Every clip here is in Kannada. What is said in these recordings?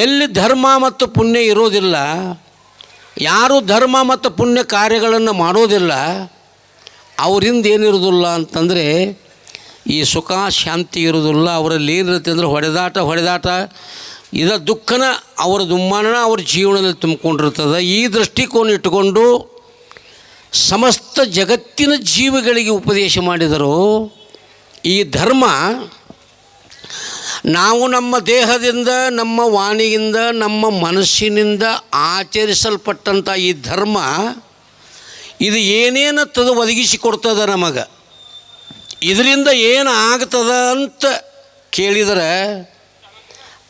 ಎಲ್ಲಿ ಧರ್ಮ ಮತ್ತು ಪುಣ್ಯ ಇರೋದಿಲ್ಲ, ಯಾರು ಧರ್ಮ ಮತ್ತು ಪುಣ್ಯ ಕಾರ್ಯಗಳನ್ನು ಮಾಡೋದಿಲ್ಲ, ಅವರಿಂದ ಏನಿರೋದಿಲ್ಲ ಅಂತಂದರೆ ಈ ಸುಖ ಶಾಂತಿ ಇರೋದಿಲ್ಲ. ಅವರಲ್ಲಿ ಏನಿರುತ್ತೆ ಅಂದರೆ ಹೊಡೆದಾಟ ಇದ ದುಃಖನ ಅವರ ದುಮ್ಮಾನ ಅವ್ರ ಜೀವನದಲ್ಲಿ ತುಂಬಿಕೊಂಡಿರ್ತದೆ. ಈ ದೃಷ್ಟಿಕೋನ ಇಟ್ಟುಕೊಂಡು ಸಮಸ್ತ ಜಗತ್ತಿನ ಜೀವಿಗಳಿಗೆ ಉಪದೇಶ ಮಾಡಿದರು. ಈ ಧರ್ಮ ನಾವು ನಮ್ಮ ದೇಹದಿಂದ, ನಮ್ಮ ವಾಣಿಯಿಂದ, ನಮ್ಮ ಮನಸ್ಸಿನಿಂದ ಆಚರಿಸಲ್ಪಟ್ಟಂಥ ಈ ಧರ್ಮ ಇದು ಏನೇನು ಒದಗಿಸಿಕೊಡ್ತದೆ ನಮಗೆ, ಇದರಿಂದ ಏನು ಆಗ್ತದ ಅಂತ ಕೇಳಿದರೆ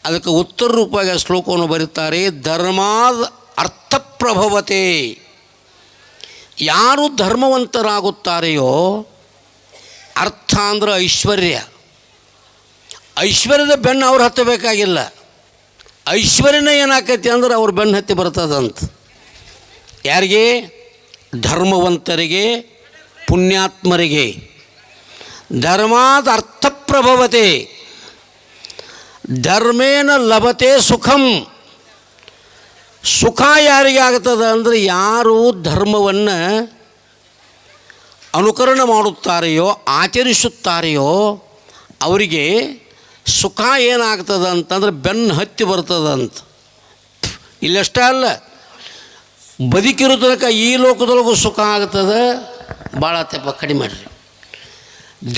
ಅದಕ್ಕೆ ಉತ್ತರ ರೂಪವಾಗಿ ಶ್ಲೋಕವನ್ನು ಬರೀತಾರೆ. ಧರ್ಮಾದ ಅರ್ಥಪ್ರಭವತೆ. ಯಾರು ಧರ್ಮವಂತರಾಗುತ್ತಾರೆಯೋ, ಅರ್ಥ ಅಂದ್ರೆ ಐಶ್ವರ್ಯದ ಬೆನ್ನು ಅವ್ರು ಹತ್ತಬೇಕಾಗಿಲ್ಲ. ಐಶ್ವರ್ಯನ ಏನಾಕೈತಿ ಅಂದ್ರೆ ಅವ್ರ ಬೆನ್ನು ಹತ್ತಿ ಬರ್ತದಂತ. ಯಾರಿಗೆ? ಧರ್ಮವಂತರಿಗೆ, ಪುಣ್ಯಾತ್ಮರಿಗೆ. ಧರ್ಮಾದ ಅರ್ಥಪ್ರಭವತೆ. ಧರ್ಮೇನ ಲಭತೆ ಸುಖಂ. ಸುಖ ಯಾರಿಗೆ ಆಗ್ತದೆ ಅಂದರೆ ಯಾರು ಧರ್ಮವನ್ನು ಅನುಕರಣೆ ಮಾಡುತ್ತಾರೆಯೋ, ಆಚರಿಸುತ್ತಾರೆಯೋ ಅವರಿಗೆ ಸುಖ ಏನಾಗ್ತದೆ ಅಂತಂದ್ರೆ ಬೆನ್ನು ಹತ್ತಿ ಬರ್ತದಂತ. ಇಲ್ಲಷ್ಟೇ ಅಲ್ಲ, ಬದುಕಿರೋ ತನಕ ಈ ಲೋಕದೊಳಗೂ ಸುಖ ಆಗ್ತದೆ. ಭಾಳ ತೆಪ್ಪ ಕಡಿಮೆ ಮಾಡಿರಿ.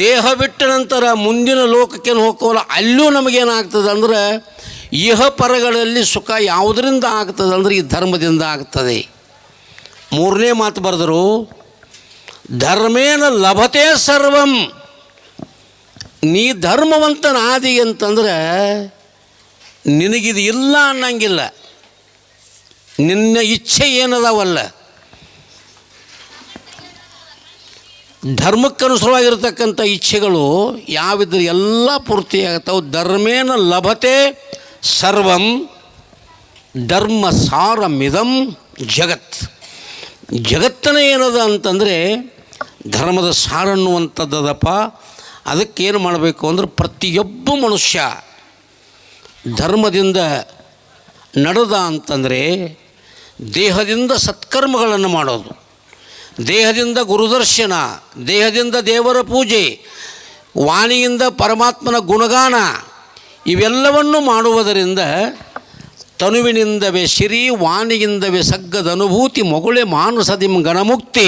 ದೇಹ ಬಿಟ್ಟ ನಂತರ ಮುಂದಿನ ಲೋಕಕ್ಕೇನು ಹೋಗೋಲ್ಲ, ಅಲ್ಲೂ ನಮಗೇನಾಗ್ತದೆ ಅಂದ್ರೆ ಇಹ ಪರಗಳಲ್ಲಿ ಸುಖ ಯಾವುದರಿಂದ ಆಗ್ತದೆ ಅಂದರೆ ಈ ಧರ್ಮದಿಂದ ಆಗ್ತದೆ. ಮೂರನೇ ಮಾತು ಬರೆದರು, ಧರ್ಮೇನ ಲಭತೆ ಸರ್ವಂ. ನೀ ಧರ್ಮವಂತನಾದಿ ಅಂತಂದ್ರೆ ನಿನಗಿದು ಇಲ್ಲ ಅನ್ನಂಗಿಲ್ಲ. ನಿನ್ನ ಇಚ್ಛೆ ಏನದಾವಲ್ಲ, ಧರ್ಮಕ್ಕನುಸಾರವಾಗಿರ್ತಕ್ಕಂಥ ಇಚ್ಛೆಗಳು ಯಾವಿದ್ರೆ ಎಲ್ಲ ಪೂರ್ತಿ ಆಗ್ತಾವೆ. ಧರ್ಮೇನ ಲಭತೆ ಸರ್ವಂ ಧರ್ಮ ಸಾರಮಿದಂ ಜಗತ್. ಜಗತ್ತನ ಏನದ ಅಂತಂದರೆ ಧರ್ಮದ ಸಾರ ಅನ್ನುವಂಥದ್ದದಪ್ಪ. ಅದಕ್ಕೇನು ಮಾಡಬೇಕು ಅಂದ್ರೆ ಪ್ರತಿಯೊಬ್ಬ ಮನುಷ್ಯ ಧರ್ಮದಿಂದ ನಡೆದ ಅಂತಂದರೆ ದೇಹದಿಂದ ಸತ್ಕರ್ಮಗಳನ್ನು ಮಾಡೋದು, ದೇಹದಿಂದ ಗುರುದರ್ಶನ, ದೇಹದಿಂದ ದೇವರ ಪೂಜೆ, ವಾಣಿಯಿಂದ ಪರಮಾತ್ಮನ ಗುಣಗಾನ, ಇವೆಲ್ಲವನ್ನು ಮಾಡುವುದರಿಂದ ತನುವಿನಿಂದವೇ ಸಿರಿ, ವಾಣಿಯಿಂದವೇ ಸಗ್ಗದ ಅನುಭೂತಿ, ಮೊಗುಳೆ ಮಾನಸದಿಂ ಗಣಮುಕ್ತಿ,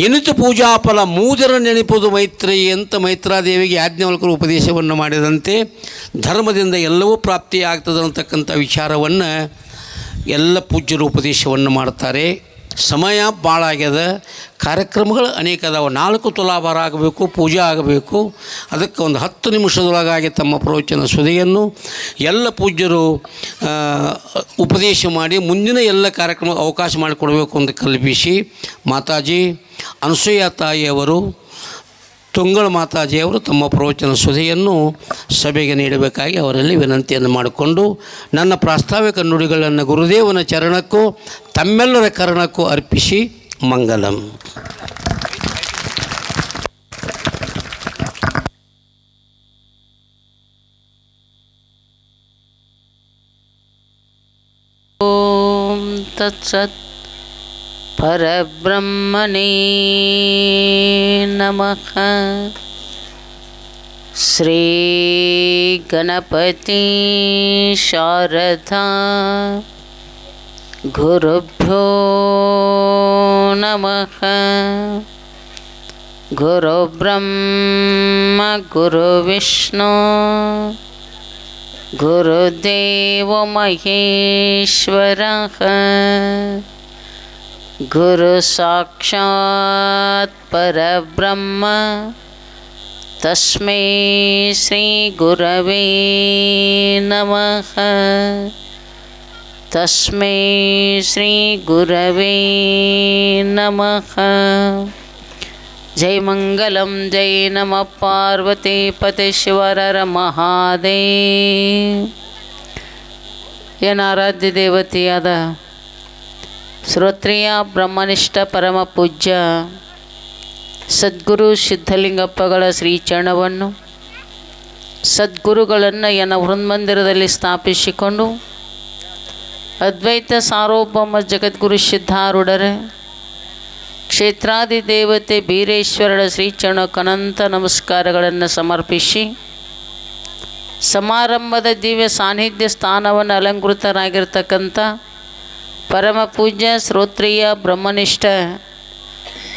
ಎನಿತು ಪೂಜಾಫಲ ಮೂದರ ನೆನಪುದು ಮೈತ್ರೇಯಿ ಅಂತ ಮೈತ್ರಾದೇವಿಗೆ ಯಾಜ್ಞವಲ್ಕರು ಉಪದೇಶವನ್ನು ಮಾಡಿದಂತೆ ಧರ್ಮದಿಂದ ಎಲ್ಲವೂ ಪ್ರಾಪ್ತಿಯಾಗ್ತದೆ ಅನ್ನತಕ್ಕಂಥ ವಿಚಾರವನ್ನು ಎಲ್ಲ ಪೂಜ್ಯರು ಉಪದೇಶವನ್ನು ಮಾಡ್ತಾರೆ. ಸಮಯ ಭಾಳ ಆಗ್ಯದ, ಕಾರ್ಯಕ್ರಮಗಳು ಅನೇಕ ಅದಾವ. 4 ತುಲಾಭಾರ ಆಗಬೇಕು, ಪೂಜೆ ಆಗಬೇಕು. ಅದಕ್ಕೆ ಒಂದು 10 ನಿಮಿಷದೊಳಗಾಗಿ ತಮ್ಮ ಪ್ರವಚನ ಸುದೆಯನ್ನು ಎಲ್ಲ ಪೂಜ್ಯರು ಉಪದೇಶ ಮಾಡಿ ಮುಂದಿನ ಎಲ್ಲ ಕಾರ್ಯಕ್ರಮ ಅವಕಾಶ ಮಾಡಿಕೊಡಬೇಕು ಅಂತ ಕಲ್ಪಿಸಿ ಮಾತಾಜಿ ಅನಸೂಯ ತಾಯಿಯವರು, ತುಂಗಳ ಮಾತಾಜಿಯವರು ತಮ್ಮ ಪ್ರವಚನ ಸುದೆಯನ್ನು ಸಭೆಗೆ ನೀಡಬೇಕಾಗಿ ಅವರಲ್ಲಿ ವಿನಂತಿಯನ್ನು ಮಾಡಿಕೊಂಡು ನನ್ನ ಪ್ರಾಸ್ತಾವಿಕ ನುಡಿಗಳನ್ನು ಗುರುದೇವನ ಚರಣಕ್ಕೂ ತಮ್ಮೆಲ್ಲರ ಕರ್ಣಕ್ಕೂ ಅರ್ಪಿಸಿ ಮಂಗಲಂ. ಓಂ ತತ್ಸತ್. ಪರಬ್ರಹ್ಮಣೇ ನಮಃ. ಶ್ರೀ ಗಣಪತಿ ಶಾರದಾ ಗುರುಭ್ಯೋ ನಮಃ. ಗುರುಬ್ರಹ್ಮ ಗುರುವಿಷ್ಣು ಗುರುದೇವೋ ಮಹೇಶ್ವರಃ. ಗುರು ಸಾಕ್ಷಾತ್ ಪರಬ್ರಹ್ಮ ತಸ್ಮೈ ಶ್ರೀ ಗುರವೇ ನಮಃ. ತಸ್ಮೈ ಶ್ರೀ ಗುರವೇ ನಮಃ. ಜೈ ಮಂಗಲಂ. ಜೈ ನಮಃ ಪಾರ್ವತಿ ಪತೇಶ್ವರರ ಮಹಾದೇವ್. ಏನು ಆರಾಧ್ಯ ದೇವತೆಯಾದ ಶ್ರೋತ್ರಿಯ ಬ್ರಹ್ಮನಿಷ್ಠ ಪರಮ ಪೂಜ್ಯ ಸದ್ಗುರು ಸಿದ್ಧಲಿಂಗಪ್ಪಗಳ ಶ್ರೀಚರಣವನ್ನು ಸದ್ಗುರುಗಳನ್ನು ಎನ್ನ ವೃಂದಮಂದಿರದಲ್ಲಿ ಸ್ಥಾಪಿಸಿಕೊಂಡು ಅದ್ವೈತ ಸಾರ್ವಭೌಮ ಜಗದ್ಗುರು ಸಿದ್ಧಾರೂಢರೇ ಕ್ಷೇತ್ರಾದಿ ದೇವತೆ ಬೀರೇಶ್ವರರ ಶ್ರೀಚರಣಕ್ಕೆ ಅನಂತ ನಮಸ್ಕಾರಗಳನ್ನು ಸಮರ್ಪಿಸಿ ಸಮಾರಂಭದ ದಿವ್ಯ ಸಾನ್ನಿಧ್ಯ ಸ್ಥಾನವನ್ನು ಅಲಂಕೃತರಾಗಿರ್ತಕ್ಕಂಥ ಪರಮ ಪೂಜ್ಯ ಶ್ರೋತ್ರಿಯ ಬ್ರಹ್ಮನಿಷ್ಠ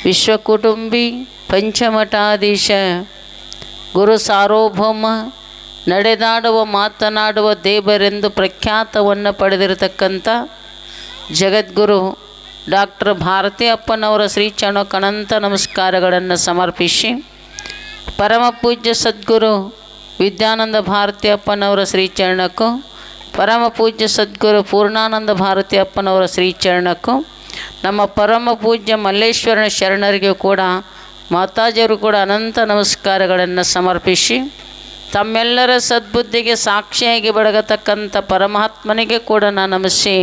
ವಿಶ್ವಕುಟುಂಬಿ ಪಂಚಮಠಾಧೀಶ ಗುರು ಸಾರ್ವಭೌಮ ನಡೆದಾಡುವ ಮಾತನಾಡುವ ದೇವರೆಂದು ಪ್ರಖ್ಯಾತವನ್ನು ಪಡೆದಿರತಕ್ಕಂಥ ಜಗದ್ಗುರು ಡಾಕ್ಟರ್ ಭಾರತಿ ಅಪ್ಪನವರ ಶ್ರೀಚರಣಕ್ಕೆ ಅನಂತ ನಮಸ್ಕಾರಗಳನ್ನು ಸಮರ್ಪಿಸಿ ಪರಮ ಪೂಜ್ಯ ಸದ್ಗುರು ವಿದ್ಯಾನಂದ ಭಾರತಿ ಅಪ್ಪನವರ ಶ್ರೀಚರಣಕ್ಕೂ ಪರಮ ಪೂಜ್ಯ ಸದ್ಗುರು ಪೂರ್ಣಾನಂದ ಭಾರತಿ ಅಪ್ಪನವರ ಶ್ರೀಚರಣಕ್ಕೂ ನಮ್ಮ ಪರಮ ಪೂಜ್ಯ ಮಲ್ಲೇಶ್ವರನ ಶರಣರಿಗೂ ಕೂಡ ಮಾತಾಜಿಯವರು ಕೂಡ ಅನಂತ ನಮಸ್ಕಾರಗಳನ್ನು ಸಮರ್ಪಿಸಿ ತಮ್ಮೆಲ್ಲರ ಸದ್ಬುದ್ಧಿಗೆ ಸಾಕ್ಷಿಯಾಗಿ ಬೆಳಗತಕ್ಕಂಥ ಪರಮಾತ್ಮನಿಗೆ ಕೂಡ ನಾನು ನಮಿಸಿ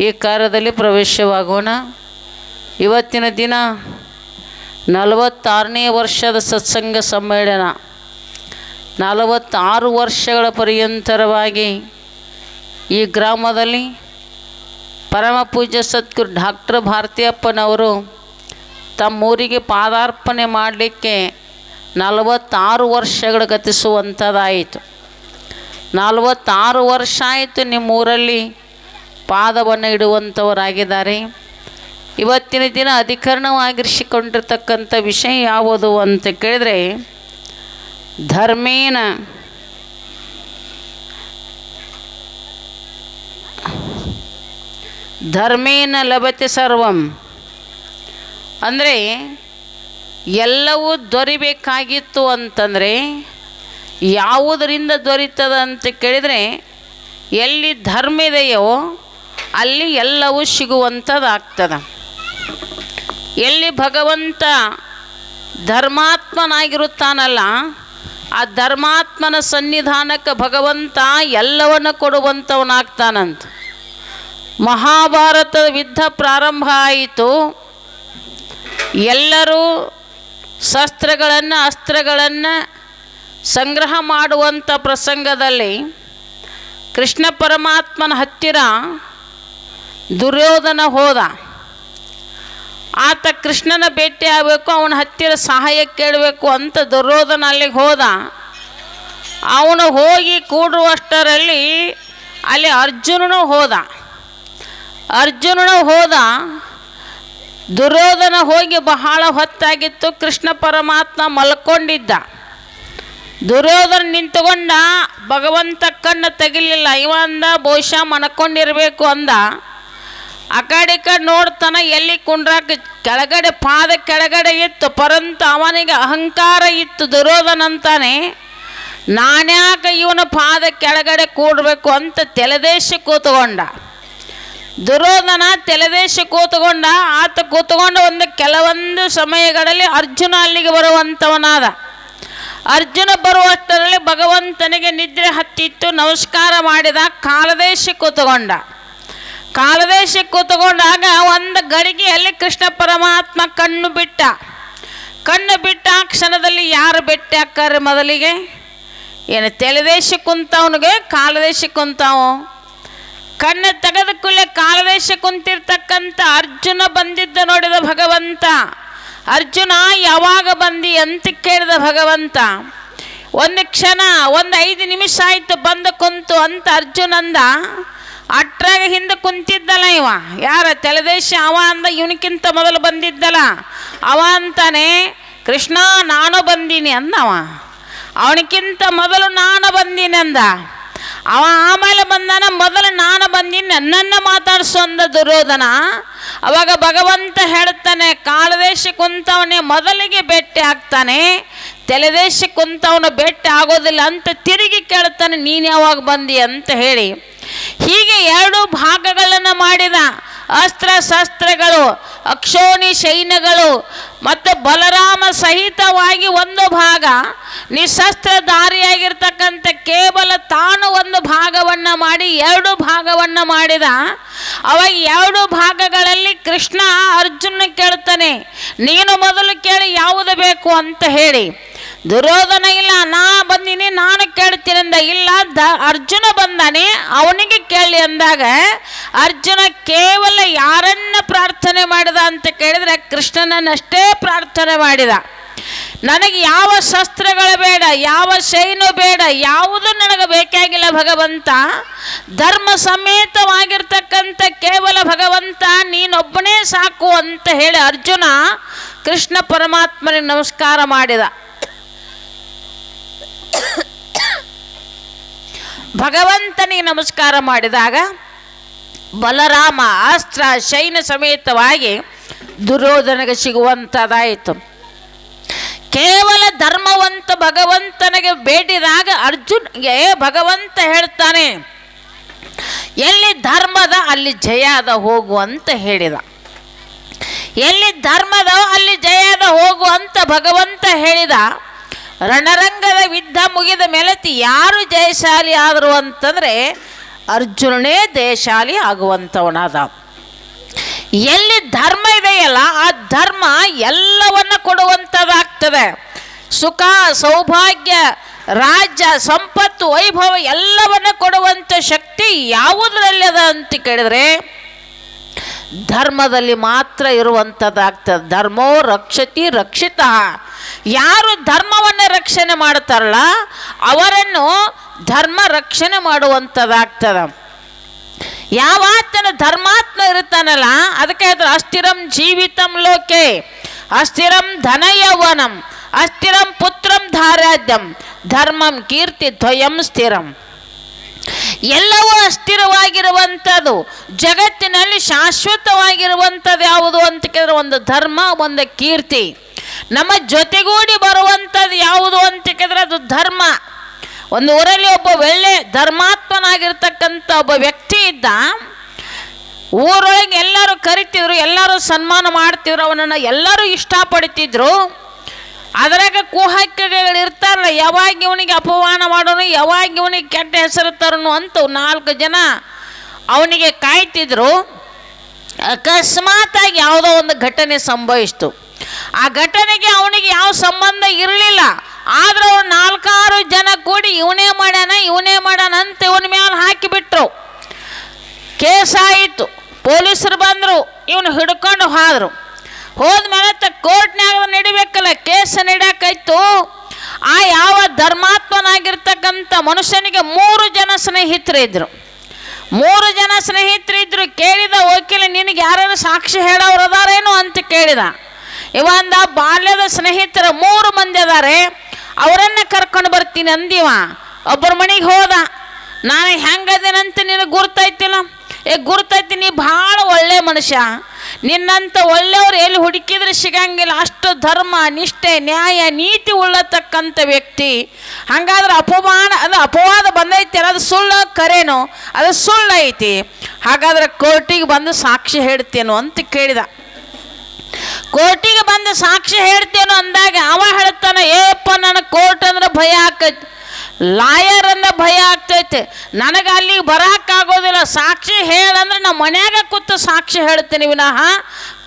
ಈ ಕಾರ್ಯದಲ್ಲಿ ಪ್ರವೇಶವಾಗೋಣ. ಇವತ್ತಿನ ದಿನ 46ನೇ ವರ್ಷದ ಸತ್ಸಂಗ ಸಮ್ಮೇಳನ. 46 ವರ್ಷಗಳ ಪರ್ಯಂತರವಾಗಿ ಈ ಗ್ರಾಮದಲ್ಲಿ ಪರಮ ಪೂಜ್ಯ ಸದ್ಗುರು ಡಾಕ್ಟರ್ ಭಾರತಿಯಪ್ಪನವರು ತಮ್ಮೂರಿಗೆ ಪಾದಾರ್ಪಣೆ ಮಾಡಲಿಕ್ಕೆ 46 ವರ್ಷಗಳು ಗತಿಸುವಂಥದ್ದಾಯಿತು. 46 ವರ್ಷ ಆಯಿತು ನಿಮ್ಮೂರಲ್ಲಿ ಪಾದವನ್ನು ಇಡುವಂಥವರಾಗಿದ್ದಾರೆ. ಇವತ್ತಿನ ದಿನ ಅಧಿಕರಣವಾಗಿರಿಸಿಕೊಂಡಿರ್ತಕ್ಕಂಥ ವಿಷಯ ಯಾವುದು ಅಂತ ಕೇಳಿದರೆ ಧರ್ಮೇನ ಲಭತೆ ಸರ್ವಂ. ಅಂದರೆ ಎಲ್ಲವೂ ದೊರಿಬೇಕಾಗಿತ್ತು ಅಂತಂದರೆ ಯಾವುದರಿಂದ ದೊರೀತದ ಅಂತ ಕೇಳಿದರೆ ಎಲ್ಲಿ ಧರ್ಮ ಇದೆಯೋ ಅಲ್ಲಿ ಎಲ್ಲವೂ ಸಿಗುವಂಥದ್ದಾಗ್ತದೆ. ಎಲ್ಲಿ ಭಗವಂತ ಧರ್ಮಾತ್ಮನಾಗಿರುತ್ತಾನಲ್ಲ ಆ ಧರ್ಮಾತ್ಮನ ಸನ್ನಿಧಾನಕ್ಕೆ ಭಗವಂತ ಎಲ್ಲವನ್ನು ಕೊಡುವಂಥವನಾಗ್ತಾನಂತ. ಮಹಾಭಾರತದ ಯುದ್ಧ ಪ್ರಾರಂಭ ಆಯಿತು. ಎಲ್ಲರೂ ಶಸ್ತ್ರಗಳನ್ನು ಅಸ್ತ್ರಗಳನ್ನು ಸಂಗ್ರಹ ಮಾಡುವಂಥ ಪ್ರಸಂಗದಲ್ಲಿ ಕೃಷ್ಣ ಪರಮಾತ್ಮನ ಹತ್ತಿರ ದುರ್ಯೋಧನ ಹೋದ. ಆತ ಕೃಷ್ಣನ ಭೇಟಿ ಆಗಬೇಕು, ಅವನ ಹತ್ತಿರ ಸಹಾಯ ಕೇಳಬೇಕು ಅಂತ ದುರ್ಯೋಧನ ಅಲ್ಲಿಗೆ ಹೋದ. ಅವನು ಹೋಗಿ ಕೂಡುವಷ್ಟರಲ್ಲಿ ಅಲ್ಲಿ ಅರ್ಜುನನು ಹೋದ. ದುರ್ಯೋಧನ ಹೋಗಿ ಬಹಳ ಹೊತ್ತಾಗಿತ್ತು. ಕೃಷ್ಣ ಪರಮಾತ್ಮ ಮಲ್ಕೊಂಡಿದ್ದ. ದುರ್ಯೋಧನ ನಿಂತುಕೊಂಡ. ಭಗವಂತ ಕಣ್ಣು ತೆಗಿಲಿಲ್ಲ. ಇವ ಅಂದ ಬಹುಶಃ ಮನ್ಕೊಂಡಿರಬೇಕು ಅಂದ. ಆ ಕಡೆ ನೋಡ್ತಾನೆ, ಎಲ್ಲಿ ಕುಂಡ್ರಾಕ ಕೆಳಗಡೆ ಪಾದ ಕೆಳಗಡೆ ಇತ್ತು. ಪರಂತು ಅವನಿಗೆ ಅಹಂಕಾರ ಇತ್ತು. ದುರ್ಯೋಧನ ಅಂತಾನೆ, ನಾನ್ಯಾಕೆ ಇವನ ಪಾದ ಕೆಳಗಡೆ ಕೂಡಬೇಕು ಅಂತ ತೆಲದೇಶ ಕೂತ್ಕೊಂಡ. ದುರ್ಯೋಧನ ತೆಲದೇಶ ಕೂತ್ಕೊಂಡ. ಆತ ಕೂತ್ಕೊಂಡು ಕೆಲವೊಂದು ಸಮಯಗಳಲ್ಲಿ ಅರ್ಜುನ ಅಲ್ಲಿಗೆ ಬರುವಂಥವನಾದ. ಅರ್ಜುನ ಬರುವಷ್ಟರಲ್ಲಿ ಭಗವಂತನಿಗೆ ನಿದ್ರೆ ಹತ್ತಿತ್ತು. ನಮಸ್ಕಾರ ಮಾಡಿದ. ಕಾಲದೇಶ ಕೂತ್ಕೊಂಡಾಗ ಒಂದು ಗಡಿಗೆಯಲ್ಲಿ ಕೃಷ್ಣ ಪರಮಾತ್ಮ ಕಣ್ಣು ಬಿಟ್ಟ ಕ್ಷಣದಲ್ಲಿ ಯಾರು ಭೇಟಿ ಹಾಕ್ತಾರೆ ಮೊದಲಿಗೆ? ಏನು ತೆಲದೇಶ ಕುಂತವನಿಗೆ ಕಾಲದೇಶ ಕುಂತಾವು. ಕಣ್ಣು ತೆಗೆದ ಕೂಡಲೇ ಕಾಲದೇಶ ಕುಂತಿರ್ತಕ್ಕಂಥ ಅರ್ಜುನ ಬಂದಿದ್ದ ನೋಡಿದ ಭಗವಂತ. ಅರ್ಜುನ ಯಾವಾಗ ಬಂದಿ ಅಂತ ಕೇಳಿದ ಭಗವಂತ. ಒಂದು ಕ್ಷಣ 5 ನಿಮಿಷ ಆಯಿತು ಬಂದು ಕುಂತು ಅಂತ ಅರ್ಜುನ ಅಂದ. ಅಟ್ರಾಗ ಹಿಂದೆ ಕುಂತಿದ್ದಲ್ಲ ಇವ, ಯಾರ ತೆಲದೇಶ ಅವ ಅಂದ. ಇವನಿಗಿಂತ ಮೊದಲು ಬಂದಿದ್ದಲ್ಲ ಅವ ಅಂತಾನೆ, ಕೃಷ್ಣ ನಾನು ಬಂದೀನಿ ಅಂದವ. ಅವನಿಗಿಂತ ಮೊದಲು ನಾನು ಬಂದೀನಿ ಅಂದ ಅವ. ಆಮೇಲೆ ಬಂದಾನ, ಮೊದಲು ನಾನು ಬಂದೀನಿ ನನ್ನನ್ನು ಮಾತಾಡಿಸು ಅಂದ ದುರ್ಯೋಧನ. ಅವಾಗ ಭಗವಂತ ಹೇಳ್ತಾನೆ, ಕಾಲದೇಶ ಕುಂತವನೇ ಮೊದಲಿಗೆ ಭೇಟಿ ಆಗ್ತಾನೆ, ತೆಲದೇಶ ಕುಂತವನು ಭೇಟಿ ಆಗೋದಿಲ್ಲ ಅಂತ ತಿರುಗಿ ಕೇಳ್ತಾನೆ, ನೀನು ಯಾವಾಗ ಬಂದಿ ಅಂತ ಹೇಳಿ. ಹೀಗೆ 2 ಭಾಗಗಳನ್ನು ಮಾಡಿದ. ಅಸ್ತ್ರ ಶಸ್ತ್ರಗಳು, ಅಕ್ಷೋಣಿ ಸೈನ್ಯಗಳು ಮತ್ತು ಬಲರಾಮ ಸಹಿತವಾಗಿ ಒಂದು ಭಾಗ, ನಿಶಸ್ತ್ರಧಾರಿಯಾಗಿರ್ತಕ್ಕಂಥ ಕೇವಲ ತಾನು ಒಂದು ಭಾಗವನ್ನು ಮಾಡಿ 2 ಭಾಗವನ್ನು ಮಾಡಿದ. ಅವಾಗ 2 ಭಾಗಗಳಲ್ಲಿ ಕೃಷ್ಣ ಅರ್ಜುನ ಕೇಳ್ತಾನೆ, ನೀನು ಮೊದಲು ಕೇಳಿ ಯಾವುದು ಬೇಕು ಅಂತ ಹೇಳಿ. ದುರ್ಯೋಧನ ಇಲ್ಲ, ನಾ ಬಂದೀನಿ ನಾನು ಕೇಳ್ತೀನಿ ಅಂದ. ಇಲ್ಲ, ಅರ್ಜುನ ಬಂದಾನೆ ಅವನಿಗೆ ಕೇಳಿ ಅಂದಾಗ ಅರ್ಜುನ ಕೇವಲ ಯಾರನ್ನ ಪ್ರಾರ್ಥನೆ ಮಾಡಿದ ಅಂತ ಕೇಳಿದ್ರೆ ಕೃಷ್ಣನನ್ನಷ್ಟೇ ಪ್ರಾರ್ಥನೆ ಮಾಡಿದ. ನನಗೆ ಯಾವ ಶಸ್ತ್ರಗಳು ಬೇಡ, ಯಾವ ಶೈನು ಬೇಡ, ಯಾವುದು ನನಗೆ ಬೇಕಾಗಿಲ್ಲ ಭಗವಂತ, ಧರ್ಮ ಸಮೇತವಾಗಿರ್ತಕ್ಕಂಥ ಕೇವಲ ಭಗವಂತ ನೀನೊಬ್ಬನೇ ಸಾಕು ಅಂತ ಹೇಳಿ ಅರ್ಜುನ ಕೃಷ್ಣ ಪರಮಾತ್ಮನಿಗೆ ನಮಸ್ಕಾರ ಮಾಡಿದ. ಭಗವಂತನಿಗೆ ನಮಸ್ಕಾರ ಮಾಡಿದಾಗ ಬಲರಾಮ ಅಸ್ತ್ರ ಶೈನ ಸಮೇತವಾಗಿ ದುರ್ಯೋಧನಿಗೆ ಸಿಗುವಂಥದ್ದಾಯಿತು. ಕೇವಲ ಧರ್ಮವಂತ ಭಗವಂತನಿಗೆ ಬೇಡಿದಾಗ ಅರ್ಜುನ್ಗೆ ಭಗವಂತ ಹೇಳ್ತಾನೆ, ಎಲ್ಲಿ ಧರ್ಮದ ಅಲ್ಲಿ ಜಯದ ಹೋಗು ಅಂತ ಹೇಳಿದ. ಎಲ್ಲಿ ಧರ್ಮದ ಅಲ್ಲಿ ಜಯದ ಹೋಗು ಅಂತ ಭಗವಂತ ಹೇಳಿದ. ರಣರಂಗದ ಯುದ್ಧ ಮುಗಿದ ಮೇಲತಿ ಯಾರು ಜಯಶಾಲಿ ಆದರು ಅಂತಂದರೆ ಅರ್ಜುನನೇ ಜಯಶಾಲಿ ಆಗುವಂಥವನಾದ. ಎಲ್ಲಿ ಧರ್ಮ ಇದೆಯಲ್ಲ ಆ ಧರ್ಮ ಎಲ್ಲವನ್ನ ಕೊಡುವಂಥದ್ದಾಗ್ತದೆ. ಸುಖ, ಸೌಭಾಗ್ಯ, ರಾಜ್ಯ, ಸಂಪತ್ತು, ವೈಭವ ಎಲ್ಲವನ್ನ ಕೊಡುವಂಥ ಶಕ್ತಿ ಯಾವುದರಲ್ಲಿ ಅದ ಅಂತ ಕೇಳಿದ್ರೆ ಧರ್ಮದಲ್ಲಿ ಮಾತ್ರ ಇರುವಂಥದ್ದಾಗ್ತದೆ. ಧರ್ಮೋ ರಕ್ಷತಿ ರಕ್ಷಿತ. ಯಾರು ಧರ್ಮವನ್ನು ರಕ್ಷಣೆ ಮಾಡ್ತಾರಲ್ಲ ಅವರನ್ನು ಧರ್ಮ ರಕ್ಷಣೆ ಮಾಡುವಂಥದ್ದಾಗ್ತದೆ. ಯಾವಾತನ ಧರ್ಮಾತ್ಮ ಇರ್ತಾನಲ್ಲ ಅದಕ್ಕೆ ಹೇಳಿದ್ರೆ ಅಸ್ಥಿರಂ ಜೀವಿತಂ ಲೋಕೆ ಅಸ್ಥಿರಂ ಧನ ಯೌವನಂ ಅಸ್ಥಿರಂ ಪುತ್ರಂ ಧಾರಾದ್ಯಂ ಧರ್ಮಂ ಕೀರ್ತಿ ದ್ವಯಂ ಸ್ಥಿರಂ. ಎಲ್ಲವೂ ಅಸ್ಥಿರವಾಗಿರುವಂಥದ್ದು. ಜಗತ್ತಿನಲ್ಲಿ ಶಾಶ್ವತವಾಗಿರುವಂಥದ್ದು ಯಾವುದು ಅಂತ ಕೇಳಿದ್ರೆ ಒಂದು ಧರ್ಮ, ಒಂದು ಕೀರ್ತಿ. ನಮ್ಮ ಜೊತೆಗೂಡಿ ಬರುವಂಥದ್ದು ಯಾವುದು ಅಂತ ಕೇಳಿದ್ರೆ ಅದು ಧರ್ಮ. ಒಂದು ಊರಲ್ಲಿ ಒಬ್ಬ ಒಳ್ಳೆ ಧರ್ಮಾತ್ಮನಾಗಿರ್ತಕ್ಕಂಥ ಒಬ್ಬ ವ್ಯಕ್ತಿ ಇದ್ದ. ಊರೊಳಗೆ ಎಲ್ಲರೂ ಕರಿತಿದ್ರು, ಎಲ್ಲರೂ ಸನ್ಮಾನ ಮಾಡ್ತಿದ್ರು, ಅವನನ್ನು ಎಲ್ಲರೂ ಇಷ್ಟಪಡ್ತಿದ್ರು. ಅದರಾಗ ಕುಹಕ್ಕಿಗಳು ಇರ್ತಾರಲ್ಲ, ಯಾವಾಗ ಇವನಿಗೆ ಅಪಮಾನ ಮಾಡೋನು, ಯಾವಾಗ ಇವನಿಗೆ ಕೆಟ್ಟ ಹೆಸರು ತರೋನು ಅಂತ 4 ಜನ ಅವನಿಗೆ ಕಾಯ್ತಿದ್ರು. ಅಕಸ್ಮಾತಾಗಿ ಯಾವುದೋ ಒಂದು ಘಟನೆ ಸಂಭವಿಸ್ತು. ಆ ಘಟನೆಗೆ ಅವನಿಗೆ ಯಾವ ಸಂಬಂಧ ಇರಲಿಲ್ಲ. ಆದ್ರೆ ಅವ್ರು 4-6 ಜನ ಕೂಡಿ ಇವನೇ ಮಾಡ್ಯಾನ ಅಂತ ಇವನ ಮೇಲೆ ಹಾಕಿಬಿಟ್ರು. ಕೇಸಾಯಿತು. ಪೊಲೀಸರು ಬಂದರು, ಇವನು ಹಿಡ್ಕೊಂಡು ಹೋದರು. ಹೋದ್ಮೇಲೆ ಕೋರ್ಟ್ನಾಗ ನಡಿಬೇಕಲ್ಲ, ಕೇಸ್ ನಡ್ಯಾಕಾಯ್ತು. ಆ ಯಾವ ಧರ್ಮಾತ್ಮನಾಗಿರ್ತಕ್ಕಂಥ ಮನುಷ್ಯನಿಗೆ 3 ಜನ ಸ್ನೇಹಿತರಿದ್ರು. 3 ಜನ ಸ್ನೇಹಿತರಿದ್ರು. ಕೇಳಿದ ವಕೀಲ, ನಿನಗೆ ಯಾರು ಸಾಕ್ಷಿ ಹೇಳೋರು ಅದಾರೇನು ಅಂತ ಕೇಳಿದ. ಇವಂದ ಬಾಲ್ಯದ ಸ್ನೇಹಿತರ 3 ಮಂದಿ ಅದಾರೆ, ಅವರನ್ನ ಕರ್ಕೊಂಡು ಬರ್ತೀನಿ ಅಂದಿವ. ಒಬ್ಬರ ಮನೆಗೆ ಹೋದ. ನಾನು ಹೆಂಗದೇನಂತ ನಿನಗೆ ಗುರ್ತೈತಿಲ್ಲ? ಗುರ್ತೈತಿ, ನೀ ಭಾಳ ಒಳ್ಳೆ ಮನುಷ್ಯ, ನಿನ್ನಂಥ ಒಳ್ಳೆಯವ್ರು ಎಲ್ಲಿ ಹುಡುಕಿದ್ರೆ ಸಿಗಂಗಿಲ್ಲ, ಅಷ್ಟು ಧರ್ಮ, ನಿಷ್ಠೆ, ನ್ಯಾಯ, ನೀತಿ ಉಳ್ಳತಕ್ಕಂಥ ವ್ಯಕ್ತಿ. ಹಾಗಾದ್ರೆ ಅಪವಾದ ಬಂದೈತಿ, ಅದು ಸುಳ್ಳು ಕರೇನೋ? ಅದು ಸುಳ್ಳು ಐತಿ. ಹಾಗಾದ್ರೆ ಕೋರ್ಟಿಗೆ ಬಂದು ಸಾಕ್ಷಿ ಹೇಳ್ತೇನೋ ಅಂತ ಕೇಳಿದ. ಕೋರ್ಟಿಗೆ ಬಂದು ಸಾಕ್ಷಿ ಹೇಳ್ತೇನೋ ಅಂದಾಗ ಅವ ಹೇಳ್ತಾನೆ, ಏಪ್ಪ ನನಗೆ ಕೋರ್ಟ್ ಅಂದ್ರೆ ಭಯ ಆಕೈತಿ, ಲಾಯರ್ ಅಂದ್ರೆ ಭಯ ಆಗ್ತೈತೆ, ನನಗೆ ಅಲ್ಲಿಗೆ ಬರೋಕ್ಕಾಗೋದಿಲ್ಲ. ಸಾಕ್ಷಿ ಹೇಳಂದ್ರೆ ನಮ್ಮ ಮನ್ಯಾಗ ಕೂತು ಸಾಕ್ಷಿ ಹೇಳ್ತೀನಿ ವಿನಃ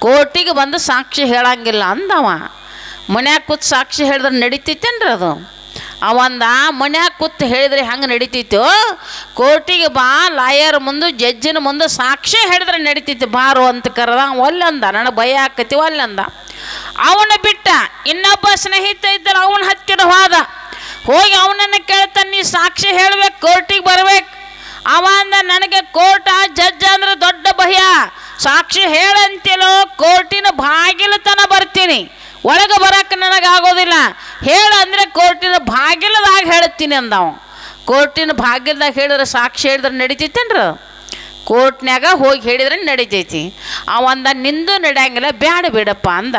ಕೋರ್ಟಿಗೆ ಬಂದು ಸಾಕ್ಷಿ ಹೇಳಂಗಿಲ್ಲ ಅಂದವ. ಮನ್ಯಾಗ ಕೂತು ಸಾಕ್ಷಿ ಹೇಳಿದ್ರೆ ನಡೀತೈತೇನ್ರಿ ಅದು? ಅವಂದ ಮನ್ಯಾಗ ಕೂತು ಹೇಳಿದ್ರೆ ಹೆಂಗೆ ನಡೀತಿತ್ತು? ಕೋರ್ಟಿಗೆ ಬಾ, ಲಾಯರ್ ಮುಂದೆ, ಜಡ್ಜಿನ ಮುಂದೆ ಸಾಕ್ಷಿ ಹೇಳಿದ್ರೆ ನಡೀತಿತ್ತು, ಬಾರು ಅಂತ ಕರೆದ. ಒಲ್ಲಂದ, ನನಗೆ ಭಯ ಆಕೈತಿ ಒಲ್ಲಂದ. ಅವನ ಬಿಟ್ಟ. ಇನ್ನೊಬ್ಬ ಸ್ನೇಹಿತ ಇದ್ದರೆ ಅವನ ಹತ್ತಿರ ಹೋದ. ಹೋಗಿ ಅವನನ್ನು ಕೇಳ್ತಾನೆ, ನೀ ಸಾಕ್ಷಿ ಹೇಳ್ಬೇಕು, ಕೋರ್ಟಿಗೆ ಬರ್ಬೇಕು. ಅವ ಅಂದ, ನನಗೆ ಕೋರ್ಟ ಜಡ್ಜ್ ಅಂದ್ರೆ ದೊಡ್ಡ ಭಯ, ಸಾಕ್ಷಿ ಹೇಳಂತಿಲ್ಲೋ ಕೋರ್ಟಿನ ಬಾಗಿಲು ತನ ಬರ್ತೀನಿ, ಒಳಗೆ ಬರೋಕೆ ನನಗಾಗೋದಿಲ್ಲ, ಹೇಳಂದರೆ ಕೋರ್ಟಿನ ಬಾಗಿಲದಾಗ ಹೇಳ್ತೀನಿ ಅಂದವ. ಕೋರ್ಟಿನ ಬಾಗಿಲದಾಗ ಹೇಳಿದ್ರೆ ಸಾಕ್ಷಿ ಹೇಳಿದ್ರೆ ನಡೀತೈತೇನ್ರಿ? ಕೋರ್ಟ್ನ್ಯಾಗ ಹೋಗಿ ಹೇಳಿದ್ರೆ ನಡೀತೈತಿ. ಅವಂದ, ನಿಂದು ನಡೆಯಂಗಿಲ್ಲ, ಬ್ಯಾಡ ಬಿಡಪ್ಪ ಅಂದ.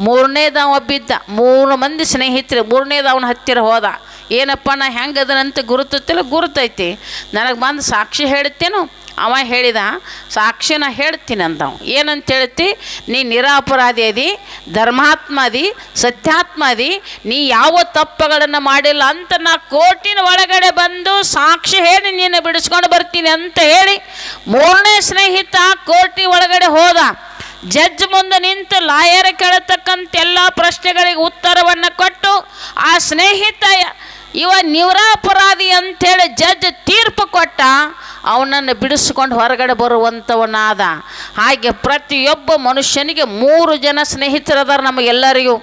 3ನೇದವ ಬಿದ್ದ. 3 ಮಂದಿ ಸ್ನೇಹಿತರು. 3ನೇದು ಅವನ ಹತ್ತಿರ ಹೋದ. ಏನಪ್ಪ ನಾ ಹೆಂಗದನಂತ ಗುರುತೈತಿಲ್ಲ? ಗುರುತೈತಿ, ನನಗೆ ಬಂದು ಸಾಕ್ಷಿ ಹೇಳ್ತೇನು? ಅವ ಹೇಳಿದ, ಸಾಕ್ಷಿನ ಹೇಳ್ತೀನಿ ಅಂದವ. ಏನಂತ ಹೇಳ್ತಿ? ನೀ ನಿರಪರಾಧಿ ಅದಿ, ಧರ್ಮಾತ್ಮ ಅದಿ, ಸತ್ಯಾತ್ಮ ಅದಿ, ನೀ ಯಾವ ತಪ್ಪುಗಳನ್ನು ಮಾಡಿಲ್ಲ ಅಂತ ನಾ ಕೋರ್ಟಿನ ಒಳಗಡೆ ಬಂದು ಸಾಕ್ಷಿ ಹೇಳಿ ನೀನು ಬಿಡಿಸ್ಕೊಂಡು ಬರ್ತೀನಿ ಅಂತ ಹೇಳಿ 3ನೇ ಸ್ನೇಹಿತ ಕೋರ್ಟಿ ಒಳಗಡೆ ಹೋದ. ಜಡ್ಜ್ ಮುಂದೆ ನಿಂತು ಲಾಯರ್ ಕೇಳತಕ್ಕಂಥ ಎಲ್ಲ ಪ್ರಶ್ನೆಗಳಿಗೆ ಉತ್ತರವನ್ನು ಕೊಟ್ಟು ಆ ಸ್ನೇಹಿತ ಇವ ನಿರಪರಾಧಿ ಅಂಥೇಳಿ ಜಡ್ಜ್ ತೀರ್ಪು ಕೊಟ್ಟ, ಅವನನ್ನು ಬಿಡಿಸ್ಕೊಂಡು ಹೊರಗಡೆ ಬರುವಂಥವನಾದ. ಹಾಗೆ ಪ್ರತಿಯೊಬ್ಬ ಮನುಷ್ಯನಿಗೆ 3 ಜನ ಸ್ನೇಹಿತರದಾರ ನಮಗೆಲ್ಲರಿಗೂ.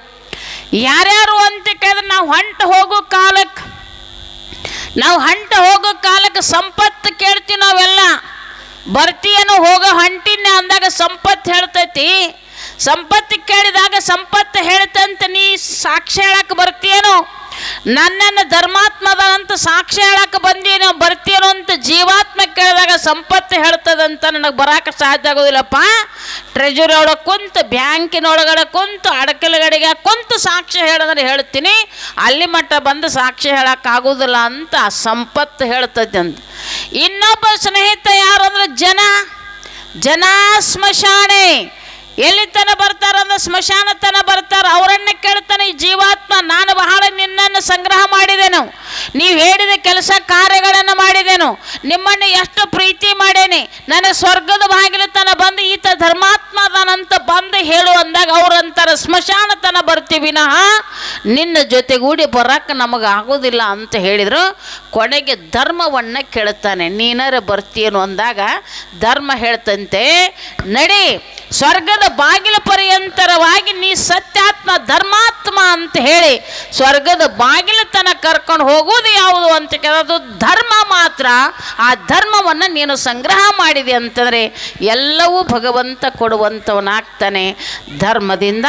ಯಾರ್ಯಾರು ಅಂತ ಕೇಳಿದ್ರೆ ನಾವು ಹೊಂಟು ಹೋಗೋ ಕಾಲಕ್ಕೆ ಸಂಪತ್ತು ಕೇಳ್ತೀವಿ ನಾವೆಲ್ಲ. ಬರ್ತೀಯೇನೋ ಹೋಗೋ ಹೊಂಟಿನ ಅಂದಾಗ ಸಂಪತ್ತು ಹೇಳ್ತೈತಿ. ಸಂಪತ್ತು ಕೇಳಿದಾಗ ಸಂಪತ್ತು ಹೇಳ್ತಂತ ನೀ ಸಾಕ್ಷಿ ಹೇಳಕ್ಕೆ ಬರ್ತೀಯೇನೋ, ನನ್ನನ್ನು ಧರ್ಮಾತ್ಮದ ಅಂತ ಸಾಕ್ಷಿ ಹೇಳಕ್ಕೆ ಬಂದೇನೋ ಬರ್ತೀನೋ ಅಂತ ಜೀವಾತ್ಮ ಕೇಳಿದಾಗ ಸಂಪತ್ತು ಹೇಳ್ತದಂತ ನನಗೆ ಬರೋಕೆ ಸಾಧ್ಯ ಆಗೋದಿಲ್ಲಪ್ಪ. ಟ್ರೆಜರಿ ಒಳಗೆ ಕುಂತು, ಬ್ಯಾಂಕಿನೊಳಗಡೆ ಕುಂತು, ಅಡಕಲಗಡೆಗೆ ಕುಂತು ಸಾಕ್ಷಿ ಹೇಳಿದ್ರೆ ಹೇಳ್ತೀನಿ, ಅಲ್ಲಿ ಮಟ್ಟ ಬಂದು ಸಾಕ್ಷಿ ಹೇಳೋಕ್ಕಾಗೋದಿಲ್ಲ ಅಂತ ಸಂಪತ್ತು ಹೇಳ್ತದೆ ಅಂತ. ಇನ್ನೊಬ್ಬ ಸ್ನೇಹಿತ ಯಾರು ಅಂದ್ರೆ ಜನ ಸ್ಮಶಾನೆ. ಎಲ್ಲಿ ತನ ಬರ್ತಾರಂದ್ರೆ ಸ್ಮಶಾನ ತನ ಬರ್ತಾರೆ. ಅವರನ್ನ ಕೇಳ್ತಾನೆ ಈ ಜೀವಾತ್ಮ, ನಾನು ಬಹಳ ನಿನ್ನನ್ನು ಸಂಗ್ರಹ ಮಾಡಿದೆನು, ನೀವು ಹೇಳಿದ ಕೆಲಸ ಕಾರ್ಯಗಳನ್ನು ಮಾಡಿದೆನು, ನಿಮ್ಮನ್ನು ಎಷ್ಟು ಪ್ರೀತಿ ಮಾಡೇನೆ, ನನಗೆ ಸ್ವರ್ಗದ ಬಾಗಿಲು ತನ ಬಂದು ಈತ ಧರ್ಮಾತ್ಮ ಅದಾನಂತ ಬಂದು ಹೇಳು ಅಂದಾಗ ಅವ್ರಂತಾರೆ ಸ್ಮಶಾನ ತನ ಬರ್ತೀವಿ ವಿನಃ ನಿನ್ನ ಜೊತೆಗೂಡಿ ಬರೋಕ್ಕೆ ನಮಗೆ ಆಗೋದಿಲ್ಲ ಅಂತ ಹೇಳಿದರು. ಕೊನೆಗೆ ಧರ್ಮವನ್ನು ಕೇಳ್ತಾನೆ, ನೀನಾರ ಬರ್ತೀಯೇನು ಅಂದಾಗ ಧರ್ಮ ಹೇಳ್ತಂತೆ, ನಡಿ ಸ್ವರ್ಗದ ಬಾಗಿಲ ಪರ್ಯಂತರವಾಗಿ ನೀ ಸತ್ಯಾತ್ಮ ಧರ್ಮಾತ್ಮ ಅಂತ ಹೇಳಿ ಸ್ವರ್ಗದ ಬಾಗಿಲ ತನಕ ಕರ್ಕೊಂಡು ಹೋಗೋದು ಯಾವುದು ಅಂತ ಕೇಳೋದು ಧರ್ಮ ಮಾತ್ರ. ಆ ಧರ್ಮವನ್ನು ನೀನು ಸಂಗ್ರಹ ಮಾಡಿದೆ ಅಂತಂದರೆ ಎಲ್ಲವೂ ಭಗವಂತ ಕೊಡುವಂಥವನಾಗ್ತಾನೆ. ಧರ್ಮದಿಂದ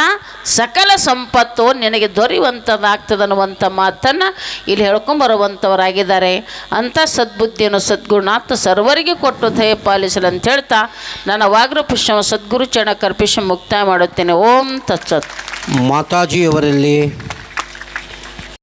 ಸಕಲ ಸಂಪತ್ತು ನಿನಗೆ ದೊರೆಯುವಂಥದ್ದಾಗ್ತದೆ ಅನ್ನುವಂಥ ಮಾತನ್ನು ಇಲ್ಲಿ ಹೇಳ್ಕೊಂಬರುವಂಥವರಾಗಿದ್ದಾರೆ. ಅಂಥ ಸದ್ಬುದ್ಧಿಯನ್ನು ಸದ್ಗುರುನಾಥ ಸರ್ವರಿಗೆ ಕೊಟ್ಟು ದಯ ಪಾಲಿಸಲು ಅಂತ ಹೇಳ್ತಾ ನನ್ನ ವಾಗ್ರ ಪುಷ್ಪ ಸದ್ಗುರು ಚರಣ ಕರ್ಪಿಸಿ ಮುಕ್ತಾಯ ಮಾಡುತ್ತೇನೆ. ಓಂ ತತ್ಸತ್. ಮಾತಾಜಿಯವರಲ್ಲಿ